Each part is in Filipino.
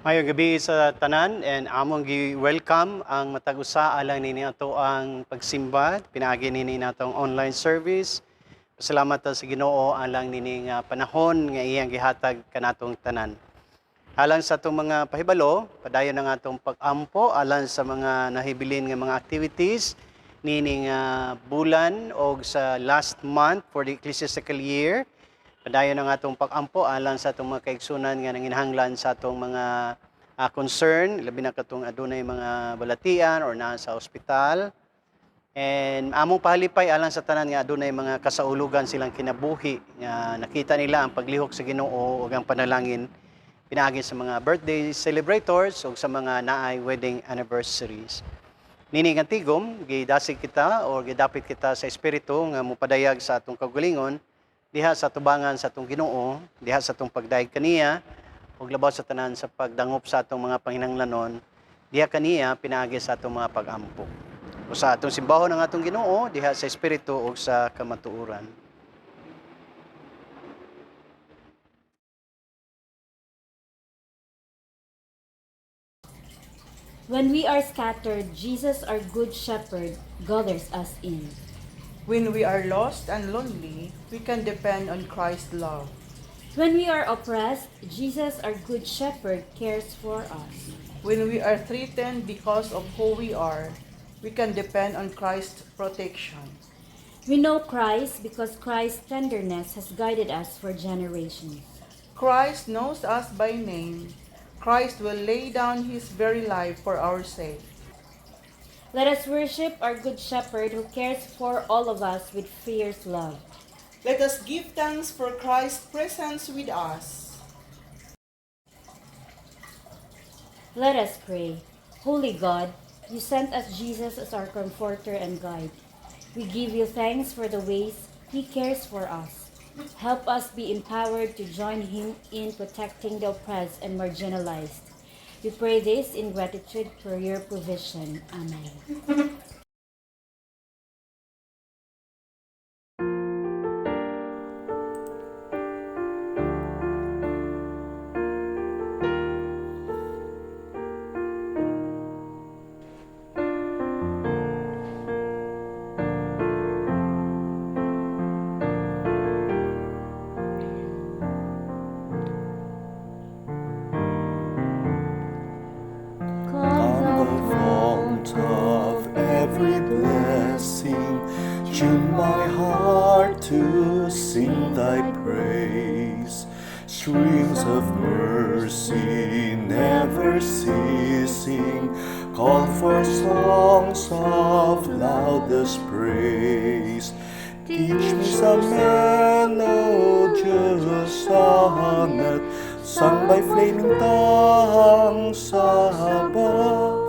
Mayong gabi sa tanan and among gi-welcome ang matag usa alang nini ato ang pagsimba, pinaagi nini natong online service. Salamat ta sa Ginoo alang nini nga panahon nga iyang gihatag kanatong tanan. Alang sa atong mga pahibalo, padayon ang atong pag-ampo alang sa mga nahibilin nga mga activities nini nga bulan o sa last month for the ecclesiastical year. Padayon ang atong pag-ampo alang sa atong mga kaigsunan nga nanginahanglan sa atong mga concern, labi na katong adunay mga balatian or naa sa ospital. And among pahalipay alang sa tanan nga adunay mga kasaulugan silang kinabuhi nga nakita nila ang paglihok sa Ginoo ug ang panalangin pinaagi sa mga birthday celebrators ug sa mga naay wedding anniversaries. Nini nga tigom, gidasig kita o gidapit kita sa espiritu nga mopadayag sa atong kaugalingon diha sa tubangan sa atong Ginoo, diha sa atong pagdaig kaniya, ug labaw sa tanan sa pagdangop sa atong mga panginahanglanon, diha kaniya pinaagi sa atong mga pag-ampo. O sa atong simbahon ng atong Ginoo, diha sa espiritu ug sa kamatuoran. When we are scattered, Jesus, our good shepherd, gathers us in. When we are lost and lonely, we can depend on Christ's love. When we are oppressed, Jesus, our good shepherd, cares for us. When we are threatened because of who we are, we can depend on Christ's protection. We know Christ because Christ's tenderness has guided us for generations. Christ knows us by name. Christ will lay down his very life for our sake. Let us worship our good shepherd who cares for all of us with fierce love. Let us give thanks for Christ's presence with us. Let us pray. Holy God, you sent us Jesus as our comforter and guide. We give you thanks for the ways he cares for us. Help us be empowered to join him in protecting the oppressed and marginalized. We pray this in gratitude for your provision. Amen. Of every blessing, tune my heart to sing thy praise. Streams of mercy never ceasing, call for songs of loudest praise. Teach me some melodious sonnet, sung by flaming tongues above.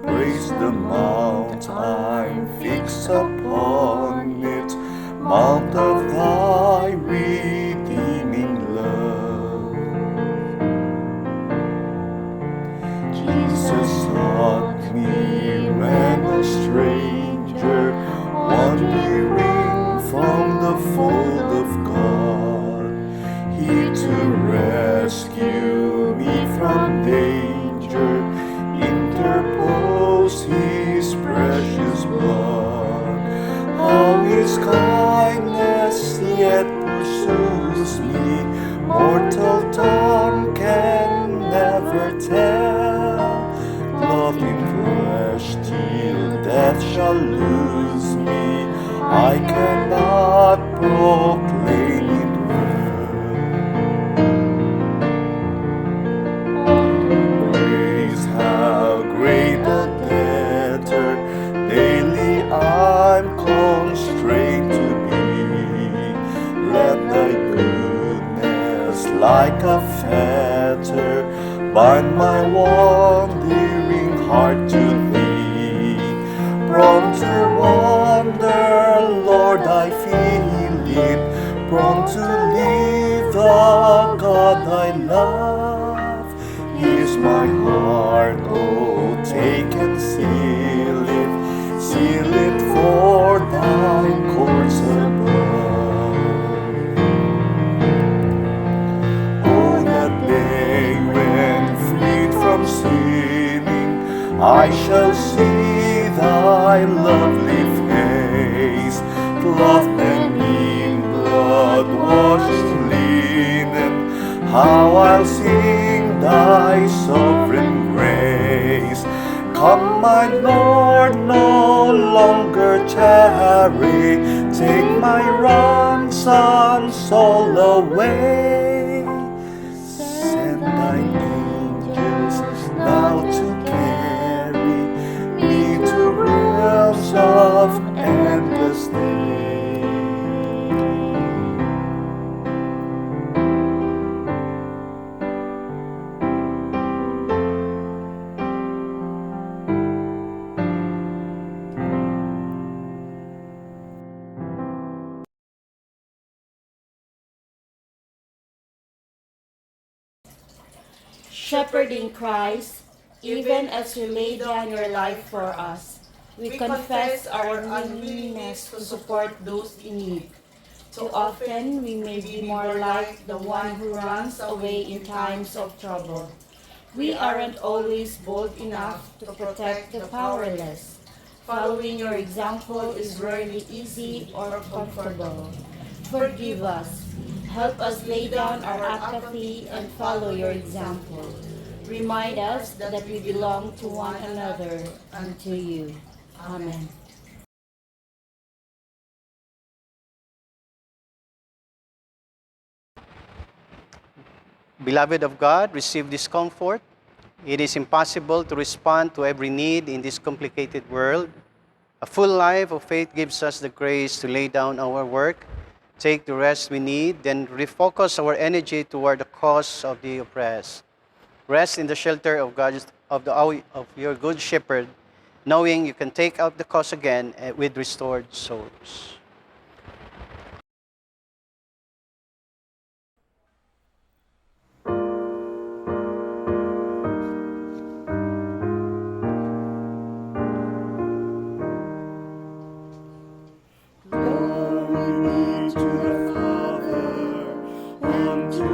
Praise the mount I'm fixed upon it, mount of thy redeeming love. Jesus sought me when a stranger, wandering from the fold of God. He to rescue me from danger interpose his precious blood. How his kindness yet pursues me, mortal tongue can never tell. Love in flesh till death shall lose me, I cannot proclaim it well. Praise how great a debtor daily I'm constrained to be. Let thy goodness like a fetter bind my wandering heart to thee. Prone to wander, Lord, I feel it, prone to leave the God I love. Here's my heart, oh, take and seal it for thy courts above. Oh, that day when grace, clothed them in blood-washed linen. How I'll sing thy sovereign grace. Come, my Lord, no longer tarry. Take my ransom soul away. Send thine angels now to carry me to realms of endless day. Shepherding Christ, even as you lay down your life for us, we confess our unwillingness to support those in need. Too often, we may be more like the one who runs away in times of trouble. We aren't always bold enough to protect the powerless. Following your example is rarely easy or comfortable. Forgive us. Help us lay down our apathy and follow your example. Remind us that we belong to one another and to you. Amen. Beloved of God, receive this comfort. It is impossible to respond to every need in this complicated world. A full life of faith gives us the grace to lay down our work, take the rest we need, then refocus our energy toward the cause of the oppressed. Rest in the shelter of of your good shepherd, knowing you can take up the cause again with restored souls. Glory to the Father, and to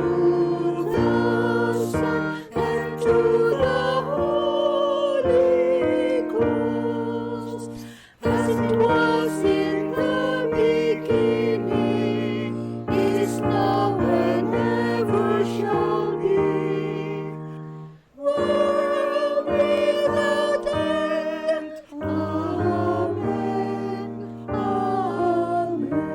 the Son, and to the Holy Ghost, as it was in the beginning, is now, and ever shall be, world without end. Amen. Amen.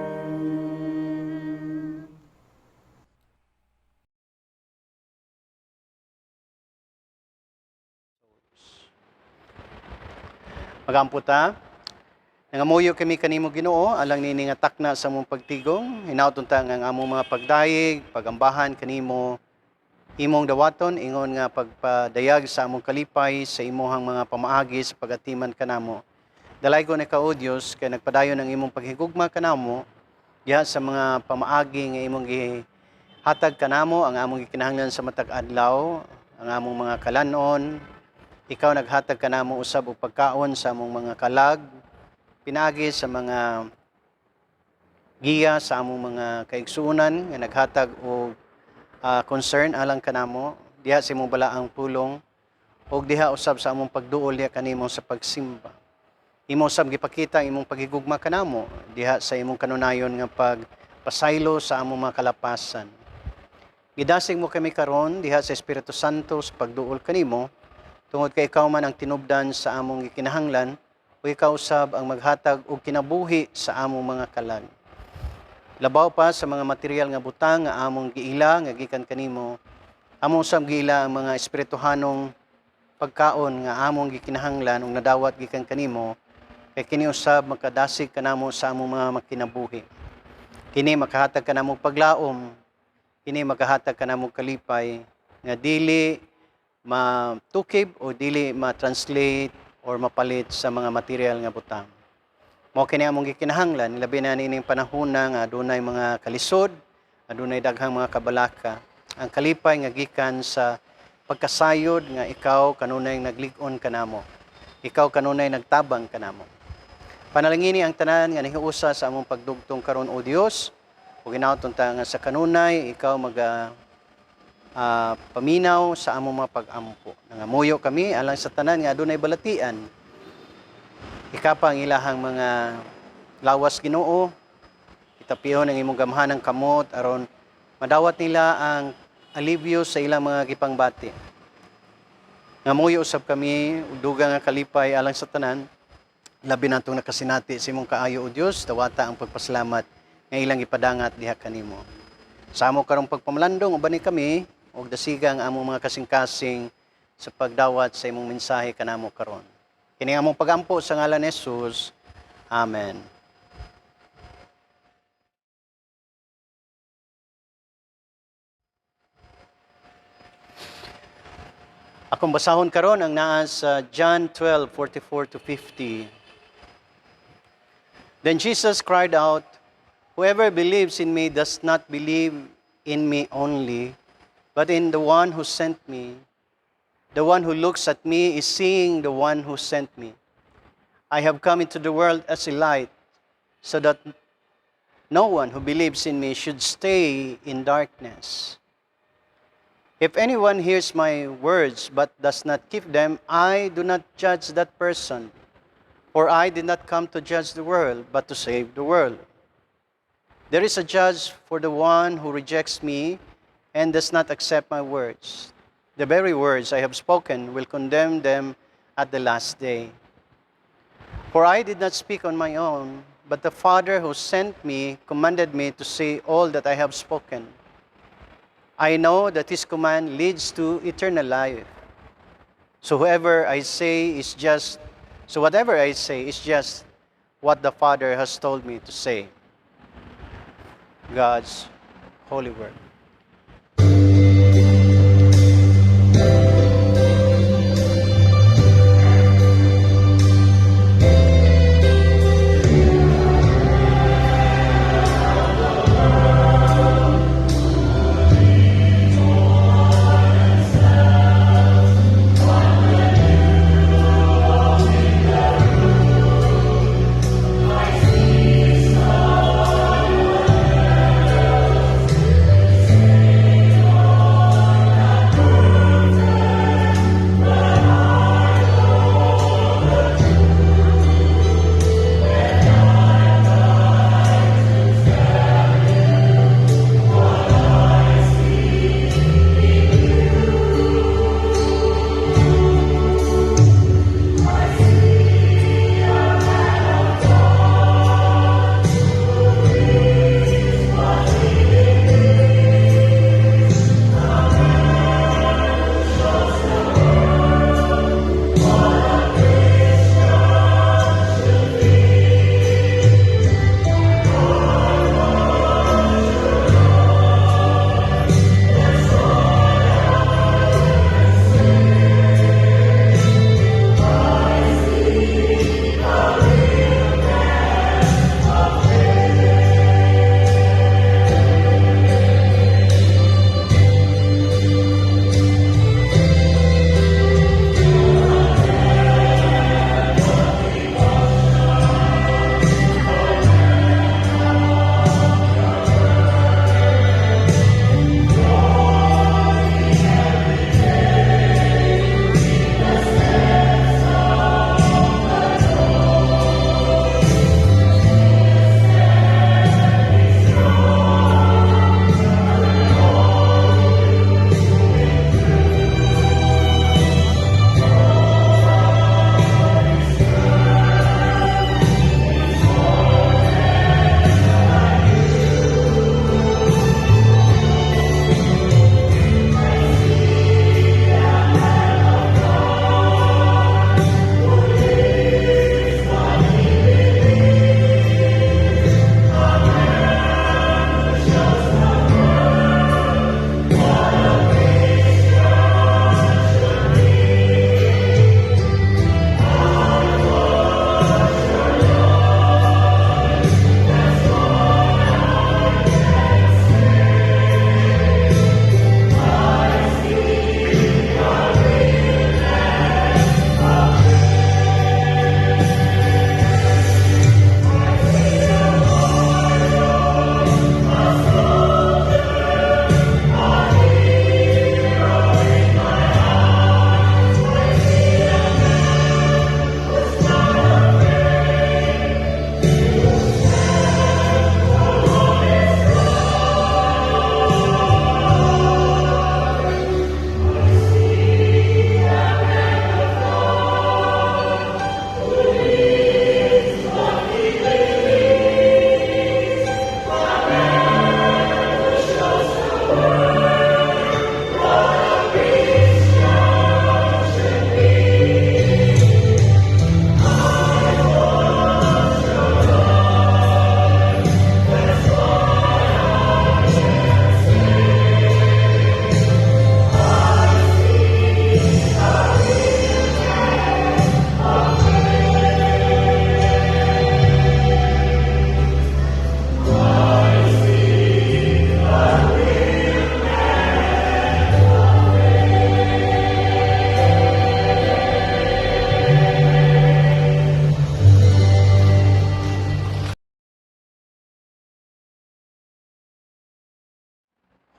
Magamputa, nangamuyo kami kanimo Ginoo, alang nini nga takna sa among pagtigong, hinaut ta nga among mga pagdayeg, pagambahan kanimo, imong dawaton, ingon nga pagpadayag sa among kalipay, sa imuhang mga pamaagi sa pagatiman kanamo. Dalay ko na ikaw, Diyos, kay nagpadayon ang imong paghigugma kanamo, diha sa mga pamaagi nga imong gihatag kanamo, ang among gikinahanglan sa matag adlaw, ang among mga kalanon. Ikaw naghatag kanamo usab og pagkaon sa among mga kalag, pinagi sa mga giya sa among mga kaigsuonan nga naghatag og concern alang kanamo diha sa imong balaang pulong ug diha usab sa among pagduol diha kanimo sa pagsimba. Imo usab gipakita ang imong paghigugma kanamo diha sa imong kanunayon nga pagpasaylo sa among mga kalapasan. Gidasig mo kami karon diha sa Espiritu Santo sa pagduol kanimo tungod kay ikaw man ang tinubdan sa among gikinahanglan o ikaw usab ang maghatag og kinabuhi sa among mga kalag. Labaw pa sa mga material nga butang nga among giila nga gikan kanimo, among usab giila ang mga espirituhanong pagkaon nga among gikinahanglan ug nadawat gikan kanimo, kay kini usab makadasig kanamo sa among mga makinabuhi. Kini makahatag kanamo paglaom, kini makahatag kanamo kalipay nga dili matukib o dili ma-translate or mapalit sa mga material nga butang. Mao kini among gikinahanglan labi na nining panahon nga adunay mga kalisod, adunay daghang mga kabalaka. Ang kalipay nga gikan sa pagkasayod nga ikaw kanunay naglig-on kanamo. Ikaw kanunay nagtabang kanamo. Panalangini ang tanan nga nahiusa sa among pagdugtong karon o Dios. Ug hinaut-on ta nga sa kanunay ikaw paminaw sa among mga pag-ampo. Nangamuyo kami alang sa tanan nga adunay balatian. Ikapa ang ilahang mga lawas Ginoo, itapihon ang imong gamhanang kamot aron madawat nila ang alibyo sa ilang mga gipangbati. Ngamuyo usab kami, dugang nga kalipay alang sa tanan, labi natong nakasinati sa imong kaayo o Dios, dawata ang pagpasalamat nga ilang ipadangat diha kanimo. Sa amo karong pagpamalandong uban ni kami og dasigang among mga kasing-kasing sa pagdawat sa imong mensahe kanamo karon. Kini among pagampo sa ngalan ni Jesus. Amen. Akong basahon karon ang naa sa John 12:44 to 50. Then Jesus cried out, "Whoever believes in me does not believe in me only, but in the one who sent me. The one who looks at me is seeing the one who sent me. I have come into the world as a light, so that no one who believes in me should stay in darkness. If anyone hears my words but does not keep them, I do not judge that person. For I did not come to judge the world, but to save the world. There is a judge for the one who rejects me and does not accept my words. The very words I have spoken will condemn them at the last day. For I did not speak on my own, but the Father who sent me commanded me to say all that I have spoken. I know that his command leads to eternal life. So whatever I say is just what the Father has told me to say." God's holy word.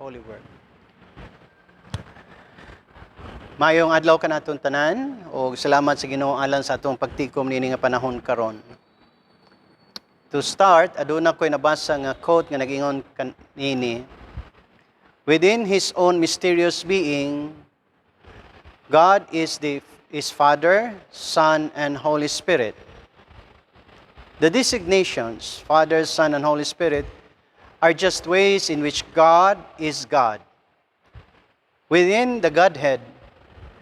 Holy Word. Mayong adlaw ka naton tanan o salamat sa Ginoo alang sa atong pagtikom niini nga panahon karon. To start, aduna ko'y nabasa nga quote nga nag-ingon kanini. Within His own mysterious being, God is Father, Son, and Holy Spirit. The designations, Father, Son, and Holy Spirit, are just ways in which God is God. Within the Godhead,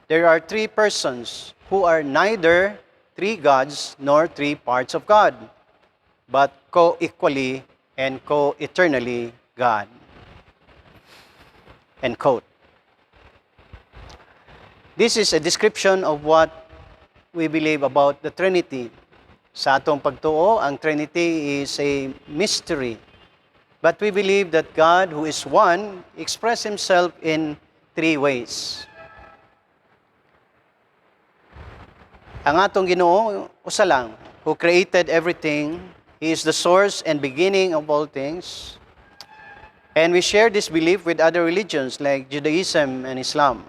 there are three persons who are neither three gods nor three parts of God, but co-equally and co-eternally God. End quote. This is a description of what we believe about the Trinity. Sa atong pagtuo, ang Trinity is a mystery. But we believe that God, who is one, expressed Himself in three ways. Ang atong Ginoo, usa lang, who created everything. He is the source and beginning of all things. And we share this belief with other religions like Judaism and Islam.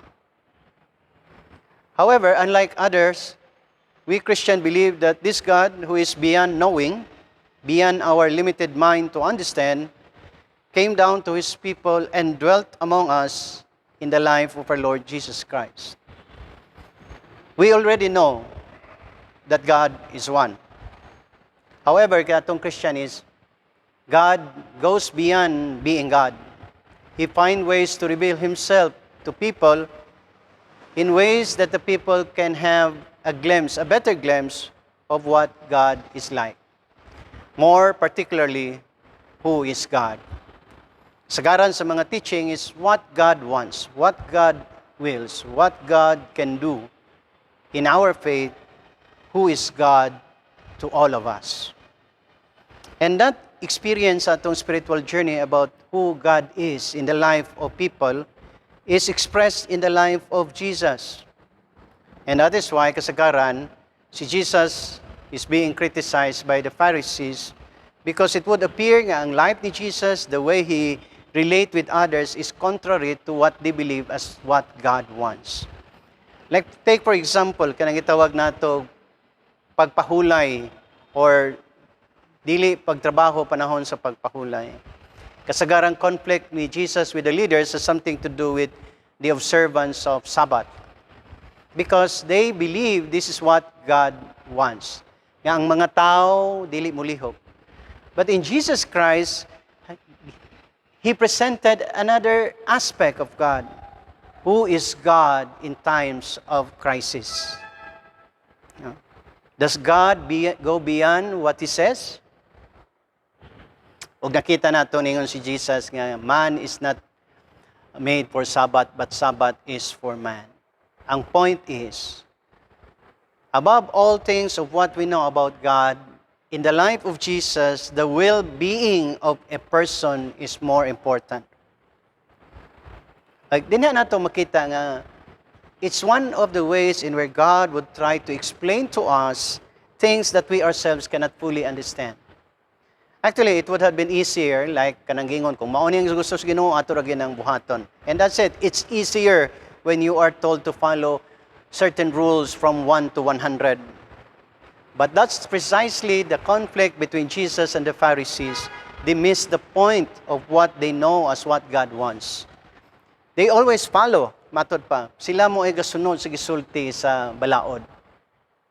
However, unlike others, we Christians believe that this God, who is beyond knowing, beyond our limited mind to understand, came down to His people and dwelt among us in the life of our Lord Jesus Christ. We already know that God is one. However, katong Christian is, God goes beyond being God. He finds ways to reveal Himself to people in ways that the people can have a better glimpse of what God is like. More particularly, who is God. Sagaran sa mga teaching is what God wants, what God wills, what God can do in our faith, who is God to all of us. And that experience atong spiritual journey about who God is in the life of people is expressed in the life of Jesus. And that is why kasagaran, si Jesus is being criticized by the Pharisees because it would appear nga ang life ni Jesus, the way He relate with others, is contrary to what they believe as what God wants. Like, take for example, kanang gitawag nato pagpahulay or dili pagtrabaho panahon sa pagpahulay. Kasagarang conflict ni Jesus with the leaders has something to do with the observance of Sabbath. Because they believe this is what God wants. Nga ang mga tao dili mulihok. But in Jesus Christ, He presented another aspect of God. Who is God in times of crisis? Does God go beyond what He says? O nakita nato ningon si Jesus nga man is not made for Sabbath, but Sabbath is for man. Ang point is, above all things of what we know about God, in the life of Jesus, the well-being of a person is more important. Like, din na nato makita nga, it's one of the ways in where God would try to explain to us things that we ourselves cannot fully understand. Actually, it would have been easier, like kanang gingon, kung mauni ang gusto sa Ginoo, ato ra gyud ang buhaton. And that's it. It's easier when you are told to follow certain rules from 1 to 100. But that's precisely the conflict between Jesus and the Pharisees. They miss the point of what they know as what God wants. They always follow, matod pa. Sila mo ay gasunod sa gisulti sa balaod.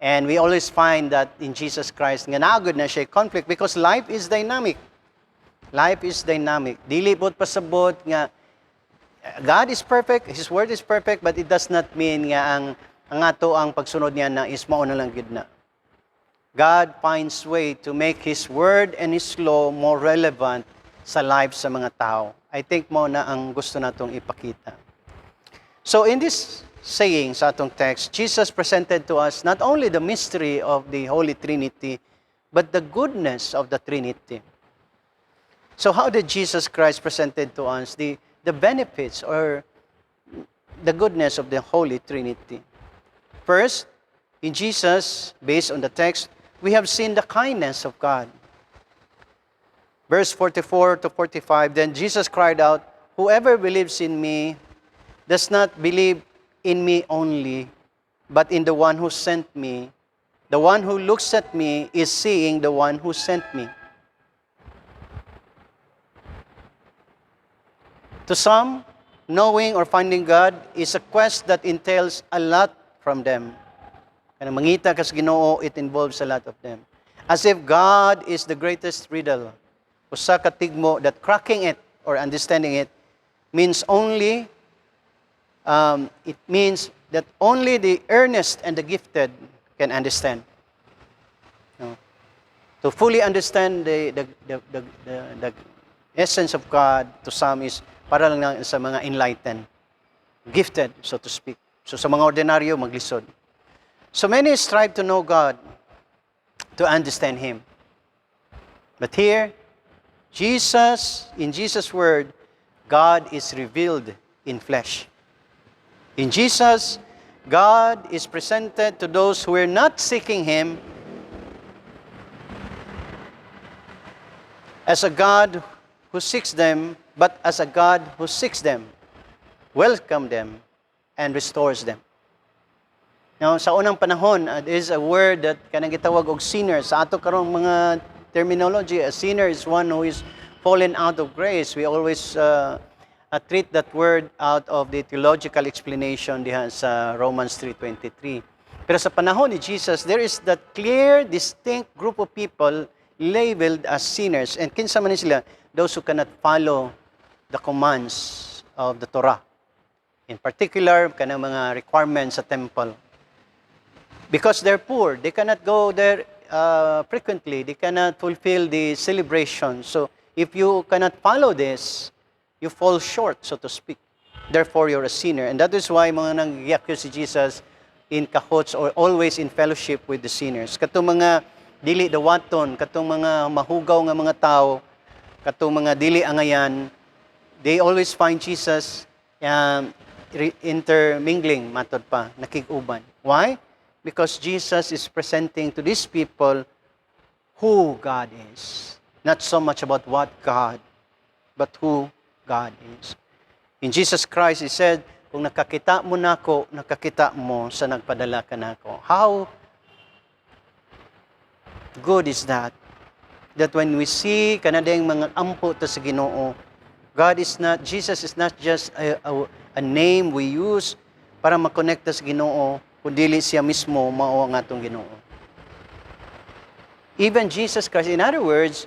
And we always find that in Jesus Christ, nga naagod na siya conflict because life is dynamic. Life is dynamic. Dili bot pasabot nga God is perfect, His Word is perfect, but it does not mean nga ang ato ang pagsunod niya na is mao na lang gid na. God finds way to make His Word and His law more relevant sa life sa mga tao. I think mo na ang gusto natong ipakita. So in this saying sa atong text, Jesus presented to us not only the mystery of the Holy Trinity, but the goodness of the Trinity. So how did Jesus Christ presented to us the benefits or the goodness of the Holy Trinity? First, in Jesus, based on the text, we have seen the kindness of God. Verse 44 to 45, then Jesus cried out, whoever believes in me does not believe in me only, but in the one who sent me. The one who looks at me is seeing the one who sent me. To some, knowing or finding God is a quest that entails a lot from them. Kaya mangita ka sa Ginoo, it involves a lot of them. As if God is the greatest riddle. Usa ka tigmo that cracking it or understanding it means only, it means that only the earnest and the gifted can understand. No? To fully understand the essence of God to some is para lang sa mga enlightened, gifted, so to speak. So sa mga ordinaryo, maglisod. So many strive to know God, to understand Him. But here, in Jesus' word, God is revealed in flesh. In Jesus, God is presented to those who are not seeking Him as a God who seeks them, but as a God who seeks them, welcomes them, and restores them. Now, sa unang panahon, there is a word that kanang gitawag og sinner. Sa ato karong mga terminology, a sinner is one who is fallen out of grace. We always treat that word out of the theological explanation diha sa Romans 3:23. Pero sa panahon ni Jesus, there is that clear, distinct group of people labeled as sinners. And kinsa man ni sila? Those who cannot follow the commands of the Torah. In particular, kanang mga requirements sa temple. Because they're poor, they cannot go there frequently. They cannot fulfill the celebration. So, if you cannot follow this, you fall short, so to speak. Therefore, you're a sinner. And that is why mga nang-accuse si Jesus in kahots or always in fellowship with the sinners. Katong mga dili dawaton, katong mga mahugaw nga mga tao, katong mga dili angayan, they always find Jesus intermingling, matod pa, nakig-uban. Why? Because Jesus is presenting to these people who God is. Not so much about what God, but who God is. In Jesus Christ, He said, kung nakakita mo nako, nakakita mo sa nagpadala ka nako. How good is that? That when we see kanadeng mga ampo ta sa Ginoo, Jesus is not just a name we use para makonekta sa Ginoo, kundi siya mismo mao ang atong Ginoo. Even Jesus Christ, in other words,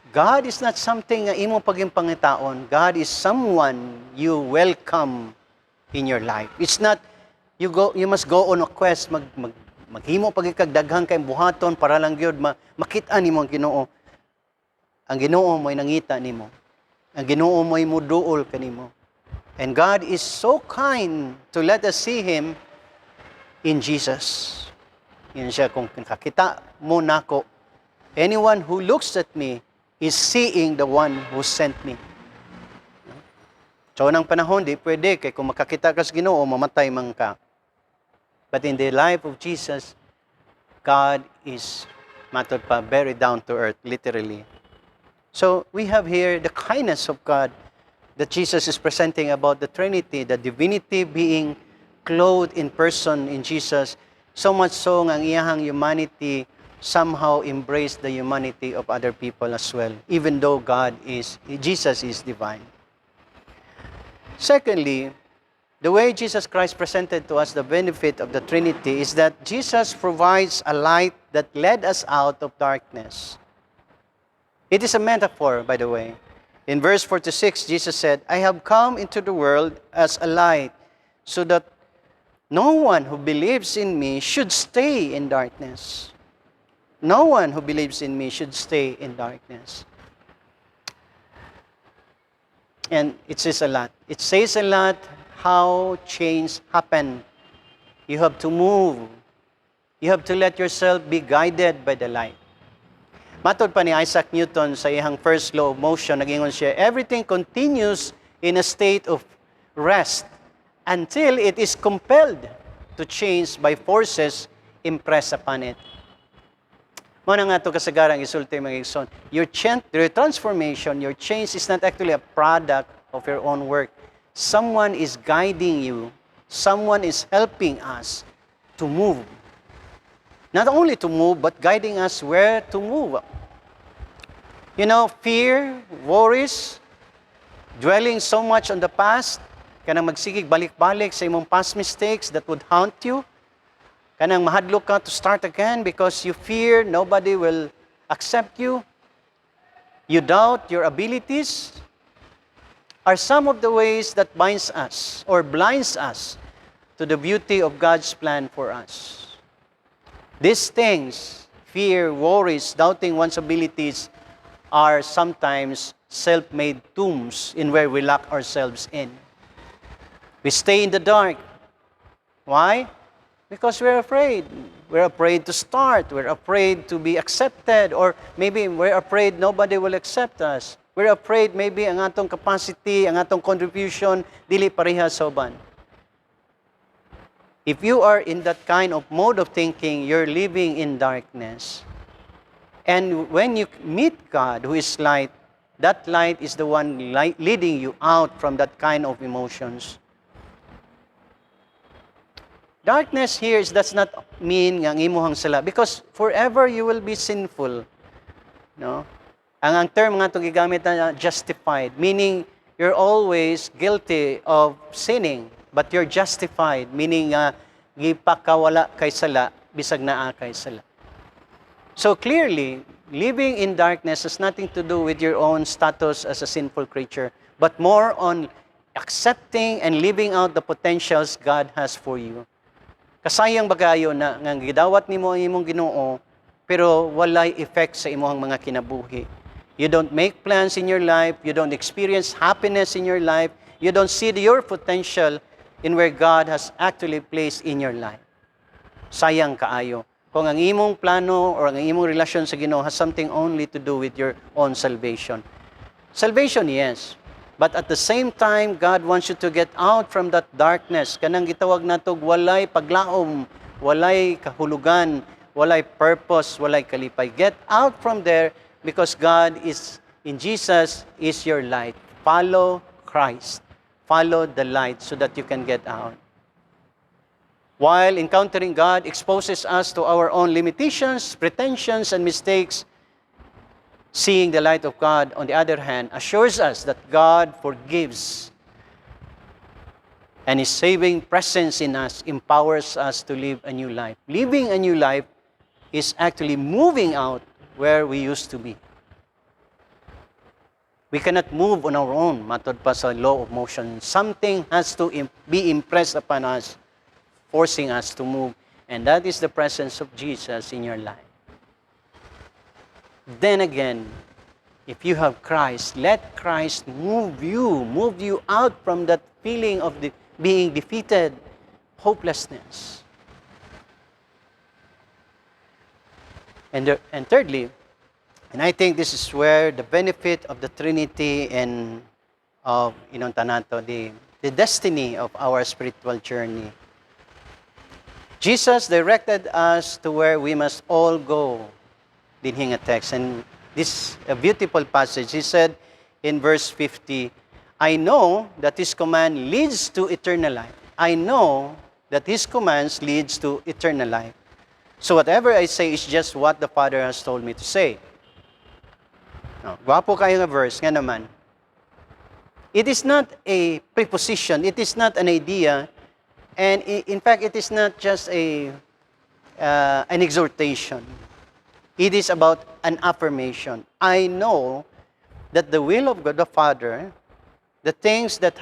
God is not something nga imo paging pangitaon. God is someone you welcome in your life. It's not you must go on a quest maghimo pagikagdaghang kay buhaton para lang gyud makita nimo ang Ginoo. Ang Ginoo mo'y nangita nimo. Ang Ginoo mo'y muduol kanimo. And God is so kind to let us see Him in Jesus. Yan siya, kung nakakita mo nako, anyone who looks at me is seeing the one who sent me. So, nang panahon, di pwede, kay kung makakita ka sa Ginoo, mamatay man ka. But in the life of Jesus, God is, matod pa, very down to earth, literally. So, we have here the kindness of God that Jesus is presenting about the Trinity, the divinity being clothed in person in Jesus, so much so ang iyahang humanity somehow embraced the humanity of other people as well, even though Jesus is divine. Secondly, the way Jesus Christ presented to us the benefit of the Trinity is that Jesus provides a light that led us out of darkness. It is a metaphor, by the way. In verse 46, Jesus said, I have come into the world as a light, so that no one who believes in me should stay in darkness. No one who believes in me should stay in darkness. And it says a lot. It says a lot how change happen. You have to move. You have to let yourself be guided by the light. Matod pa ni Isaac Newton sa iyang first law of motion, nagingon siya, everything continues in a state of rest until it is compelled to change by forces impressed upon it. Muna nga ito kasagarang isulti mga igsoon. Your transformation, your change is not actually a product of your own work. Someone is guiding you. Someone is helping us to move. Not only to move, but guiding us where to move. You know, fear, worries, dwelling so much on the past, kanang magsigig balik-balik sa imong past mistakes that would haunt you, kanang mahadlok ka to start again because you fear nobody will accept you, you doubt your abilities, are some of the ways that binds us or blinds us to the beauty of God's plan for us. These things, fear, worries, doubting one's abilities, are sometimes self-made tombs in where we lock ourselves in. We stay in the dark. Why? Because we're afraid. We're afraid to start. We're afraid to be accepted. Or maybe we're afraid nobody will accept us. We're afraid maybe ang atong capacity, ang atong contribution, dili pareha sa uban. If you are in that kind of mode of thinking, you're living in darkness. And when you meet God, who is light, that light is the one leading you out from that kind of emotions. Darkness here does not mean nga ang imuhang sala, because forever you will be sinful. No? Ang term nga itong gigamit na justified, meaning you're always guilty of sinning, but you're justified, meaning gipakawala kay sala, bisag naa kay sala. So clearly, living in darkness has nothing to do with your own status as a sinful creature, but more on accepting and living out the potentials God has for you. Kasayang bagayo na nga gidawat nimo ang imong Ginoo, pero walay effect sa imong mga kinabuhi. You don't make plans in your life, you don't experience happiness in your life, you don't see your potential in where God has actually placed in your life. Sayang kaayo. Kung ang imong plano or ang imong relasyon sa Ginoo has something only to do with your own salvation. Salvation, yes. But at the same time, God wants you to get out from that darkness. Kanang gitawag natog walay paglaom, walay kahulugan, walay purpose, walay kalipay. Get out from there because God is, in Jesus, is your light. Follow Christ. Follow the light so that you can get out. While encountering God exposes us to our own limitations, pretensions, and mistakes, seeing the light of God, on the other hand, assures us that God forgives. And His saving presence in us empowers us to live a new life. Living a new life is actually moving out where we used to be. We cannot move on our own, matod pa sa law of motion. Something has to be impressed upon us, forcing us to move. And that is the presence of Jesus in your life. Then again, if you have Christ, let Christ move you out from that feeling of being defeated, hopelessness. And thirdly, and I think this is where the benefit of the Trinity and of tanato, the destiny of our spiritual journey. Jesus directed us to where we must all go, dinhing a text. And this a beautiful passage. He said in verse 50, I know that His command leads to eternal life. I know that His commands leads to eternal life. So whatever I say is just what the Father has told me to say. No, gwapo kayo nga verse, nga naman. It is not a preposition, it is not an idea, and in fact, it is not just an exhortation. It is about an affirmation. I know that the will of God the Father, the things that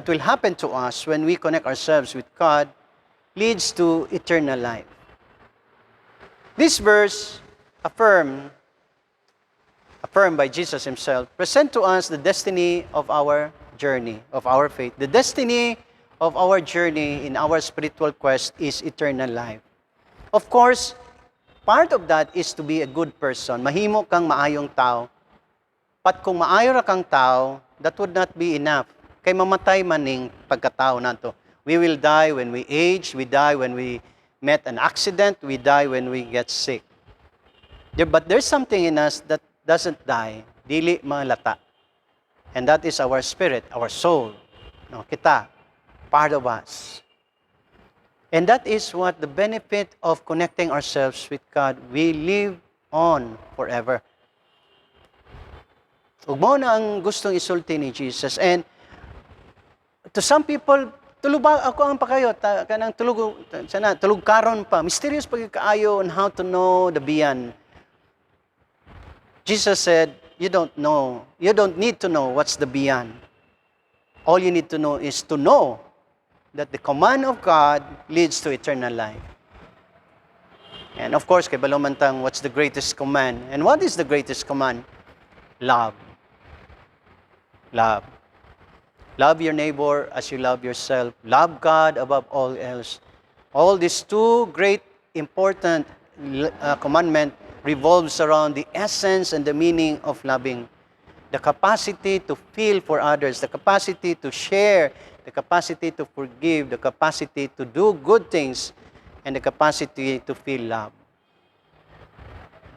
will happen to us when we connect ourselves with God, leads to eternal life. This verse, affirmed by Jesus Himself, present to us the destiny of our journey, of our faith. The destiny of our journey in our spiritual quest is eternal life. Of course, part of that is to be a good person. Mahimo kang maayong tao. But kung maayo ra kang tao, that would not be enough. Kay mamatay maning pagkatao nato. We will die when we age, we die when we met an accident, we die when we get sick. But there's something in us that doesn't die, dili malata. And that is our spirit, our soul. No, kita, part of us. And that is what the benefit of connecting ourselves with God. We live on forever. Ug mao na ang gustong isulti ni Jesus. And to some people, tulog ba ako ang pakayo, kanang tulog karon pa. Mysterious pag kaayo on how to know the beyond. Jesus said, you don't know. You don't need to know what's the beyond. All you need to know is to know that the command of God leads to eternal life. And of course, kay balomantang, what's the greatest command? And what is the greatest command? Love. Love. Love your neighbor as you love yourself. Love God above all else. All these two great important commandments revolves around the essence and the meaning of loving. The capacity to feel for others, the capacity to share, the capacity to forgive, the capacity to do good things, and the capacity to feel love.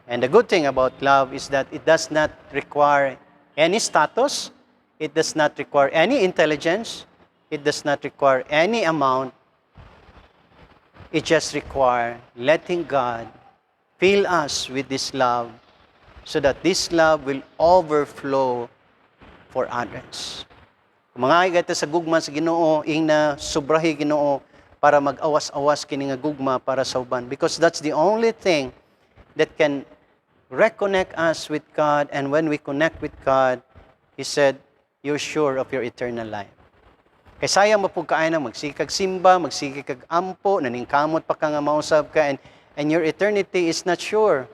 And the good thing about love is that it does not require any status, it does not require any intelligence, it does not require any amount. It just requires letting God fill us with this love so that this love will overflow for others. Kung mga igata sa gugma sa Ginoo, ing na sobrahi Ginoo para mag-awas-awas kini nga gugma para sa uban. Because that's the only thing that can reconnect us with God. And when we connect with God, He said, you're sure of your eternal life. Kay sayang mapugkaay na magsikag simba, magsikag ampo, naningkamot pa ka nga mausab ka, and your eternity is not sure.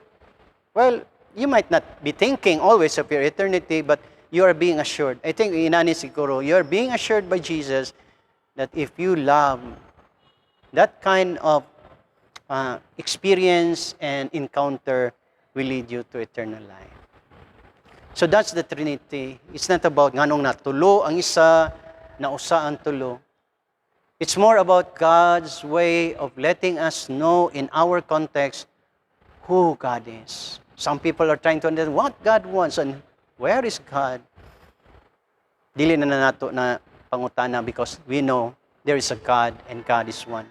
Well, you might not be thinking always of your eternity, but you are being assured. I think inani siguro, you are being assured by Jesus that if you love, that kind of experience and encounter will lead you to eternal life. So that's the Trinity. It's not about nganong natulo ang isa, nausa ang tulo. It's more about God's way of letting us know in our context who God is. Some people are trying to understand what God wants and where is God. Dili na nato na pangutana because we know there is a God and God is one.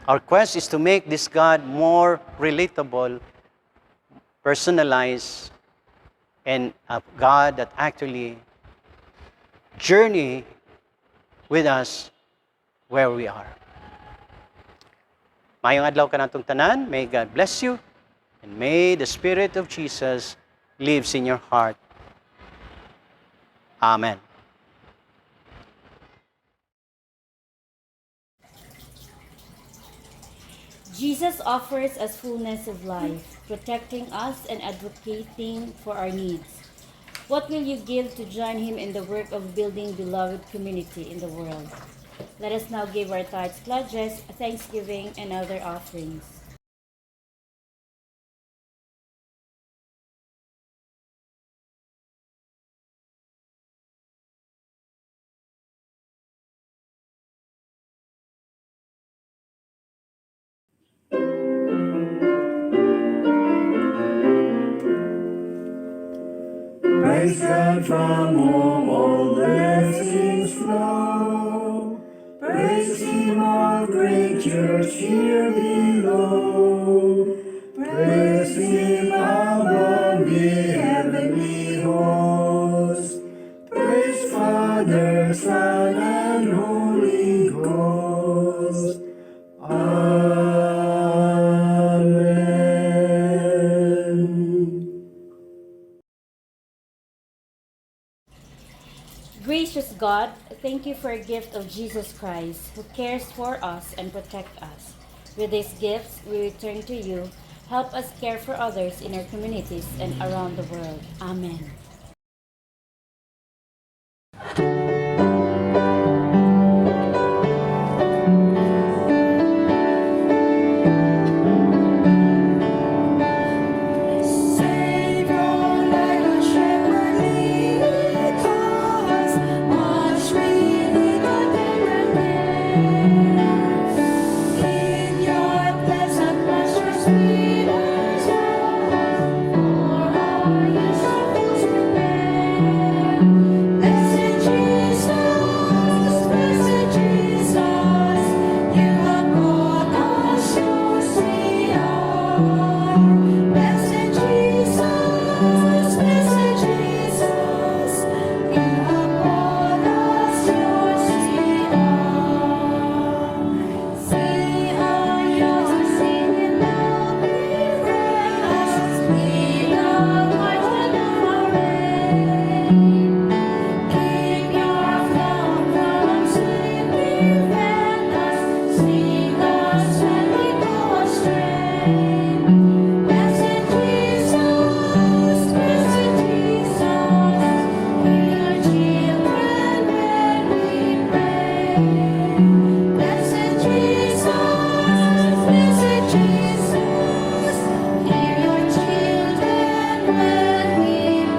Our quest is to make this God more relatable, personalized, and a God that actually journey with us where we are. Mayong adlaw ka natong tanan. May God bless you. And may the Spirit of Jesus lives in your heart. Amen. Jesus offers us fullness of life, protecting us and advocating for our needs. What will you give to join Him in the work of building beloved community in the world? Let us now give our tithes, pledges, thanksgiving, and other offerings. Praise God from whom all blessings flow. Praise Him, all creatures here below. Praise Him above the heavenly host. Praise Father, Son, and Holy Ghost. Amen. Gracious God, thank you for a gift of Jesus Christ, who cares for us and protects us. With these gifts, we return to you. Help us care for others in our communities and around the world. Amen. Savior, like a shepherd, lead us. Much we need a tender care. In your pleasant pastures, lead us on. For our years of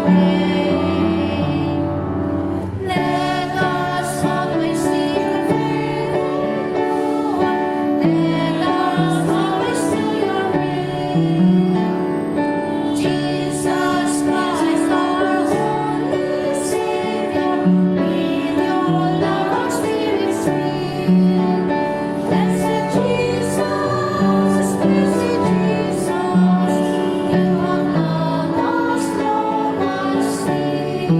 reign. Let us always see your Lord. Let us always see your reign. Jesus Christ, our holy Savior, with your love our spirits free. Blessed Jesus, you have loved us from our sin.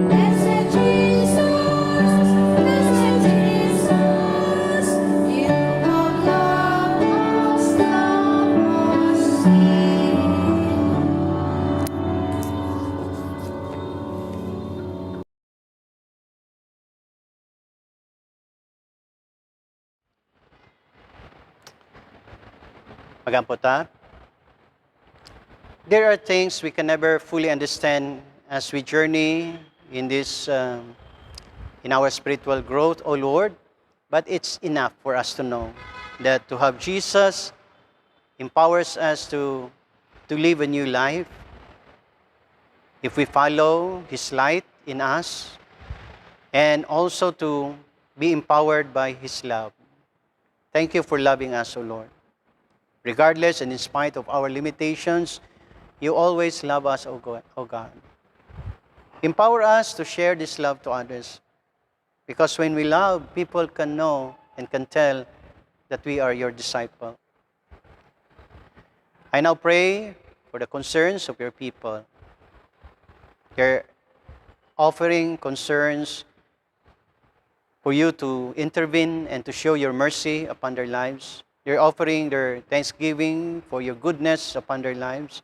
Blessed Jesus, you have loved us from our sin. Magampo ta. There are things we can never fully understand as we journey in this, in our spiritual growth, O Lord. But it's enough for us to know that to have Jesus empowers us to live a new life. If we follow His light in us, and also to be empowered by His love. Thank you for loving us, O Lord. Regardless and in spite of our limitations, you always love us, O God. Empower us to share this love to others. Because when we love, people can know and can tell that we are your disciple. I now pray for the concerns of your people. They're offering concerns for you to intervene and to show your mercy upon their lives. They're offering their thanksgiving for your goodness upon their lives.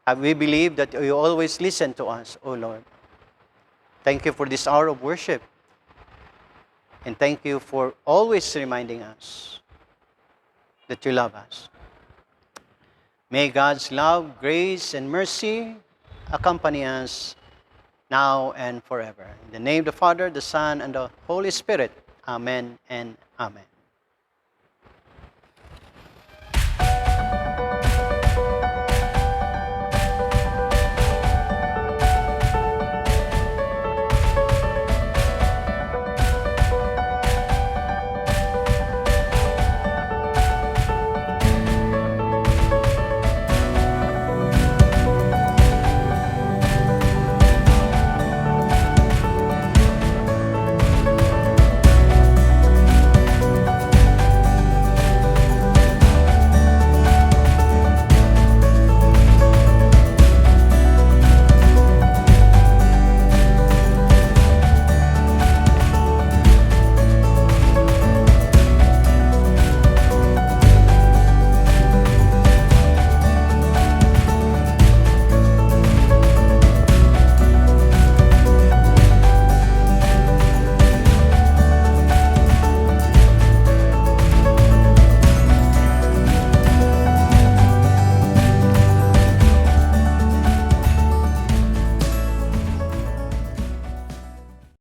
And we believe that you always listen to us, O Lord. Thank you for this hour of worship. And thank you for always reminding us that you love us. May God's love, grace, and mercy accompany us now and forever. In the name of the Father, the Son, and the Holy Spirit. Amen and amen.